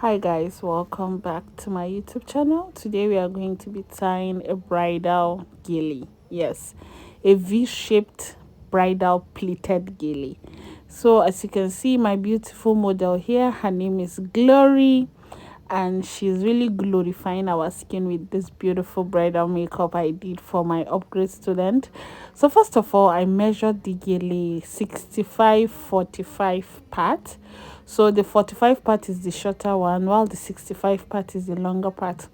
Hi guys, welcome back to my YouTube channel. Today we are going to be tying a bridal gele. Yes, a V-shaped bridal pleated gele. So as you can see, my beautiful model here, her name is Glory, and she's really glorifying our skin with this beautiful bridal makeup I did for my upgrade student. So first of all, I measured the gele 65-45 part. So the 45 part is the shorter one, while the 65 part is the longer part.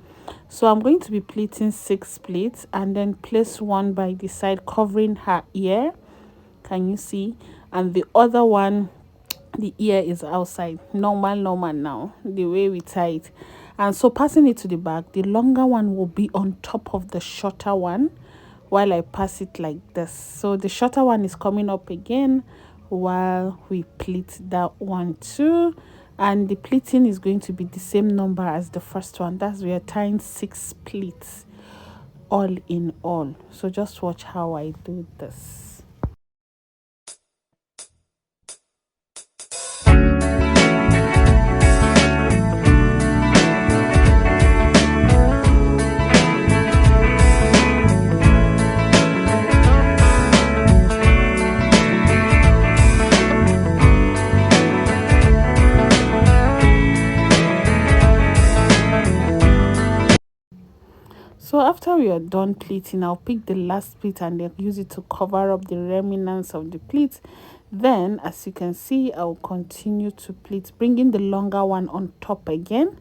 So I'm going to be pleating 6 pleats and then place one by the side covering her ear. Can you see? And the other one, the ear is outside. Normal now, the way we tie it. And so passing it to the back, the longer one will be on top of the shorter one while I pass it like this. So the shorter one is coming up again while we pleat that one too, and the pleating is going to be the same number as the first one. That's we are tying 6 pleats all in all. So just watch how I do this. So after we are done pleating, I'll pick the last pleat and then use it to cover up the remnants of the pleat. Then, as you can see, I'll continue to pleat, bringing the longer one on top again,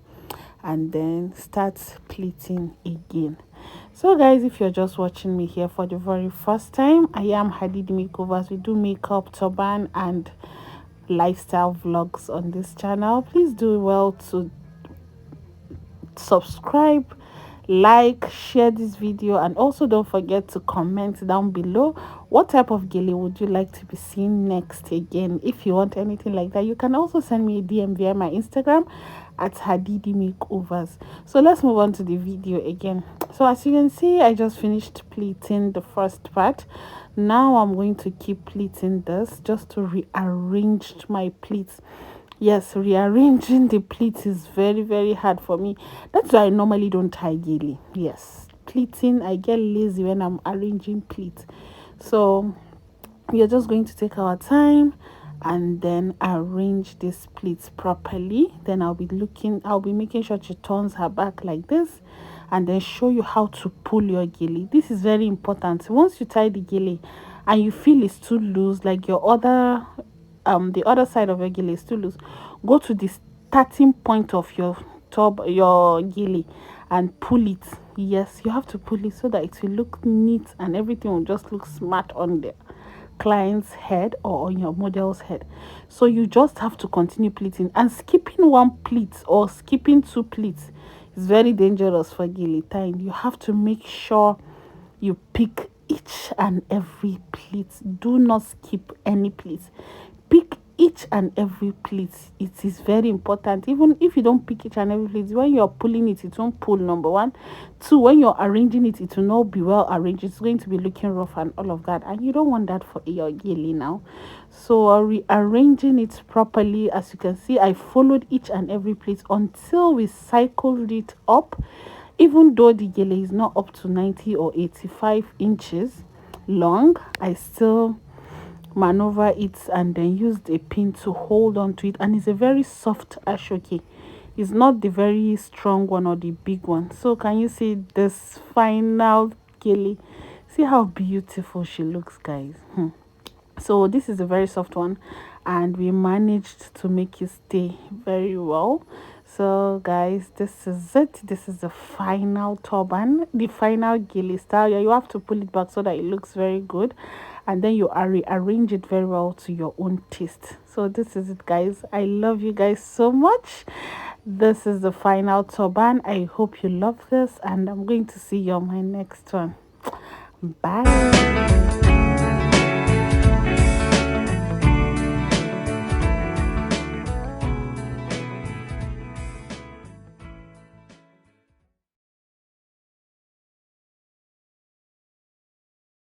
and then start pleating again. So guys, if you're just watching me here for the very first time, I am Hadid Makeovers. We do makeup, turban, and lifestyle vlogs on this channel. Please do well to subscribe, like, share this video, and also don't forget to comment down below what type of gele would you like to be seen next. Again, if you want anything like that, you can also send me a DM via my Instagram at Hadidi Makeovers. So let's move on to the video again. So as you can see, I just finished pleating the first part. Now I'm going to keep pleating this just to rearrange my pleats. Yes, rearranging the pleats is very hard for me. That's why I normally don't tie gele. Yes, pleating, I get lazy when I'm arranging pleats. So we are just going to take our time and then arrange these pleats properly. Then I'll be making sure she turns her back like this, and then show you how to pull your gele. This is very important. Once you tie the gele and you feel it's too loose, like your other the other side of your gele is too loose, go to the starting point of your gele and pull it. Yes, you have to pull it so that it will look neat and everything will just look smart on the client's head or on your model's head. So you just have to continue pleating, and skipping one pleat or skipping 2 pleats is very dangerous for gele tying. You have to make sure you pick each and every pleat. Do not skip any pleat. Pick each and every pleat. It is very important. Even if you don't pick each and every pleat, when you're pulling it, it won't pull, number one. 2, when you're arranging it, it will not be well arranged. It's going to be looking rough and all of that, and you don't want that for your gele now. So rearranging it properly. As you can see, I followed each and every pleat until we cycled it up. Even though the gele is not up to 90 or 85 inches long, I still maneuver it and then used a pin to hold on to it. And it's a very soft Asooke. It's not the very strong one or the big one. So can you see this final gele? See how beautiful she looks, guys. So this is a very soft one, and we managed to make it stay very well. So guys, this is it. This is the final turban, the final gele style. Yeah, you have to pull it back so that it looks very good, and then you rearrange it very well to your own taste. So this is it, guys. I love you guys so much. This is the final turban. I hope you love this, and I'm going to see you on my next one. Bye.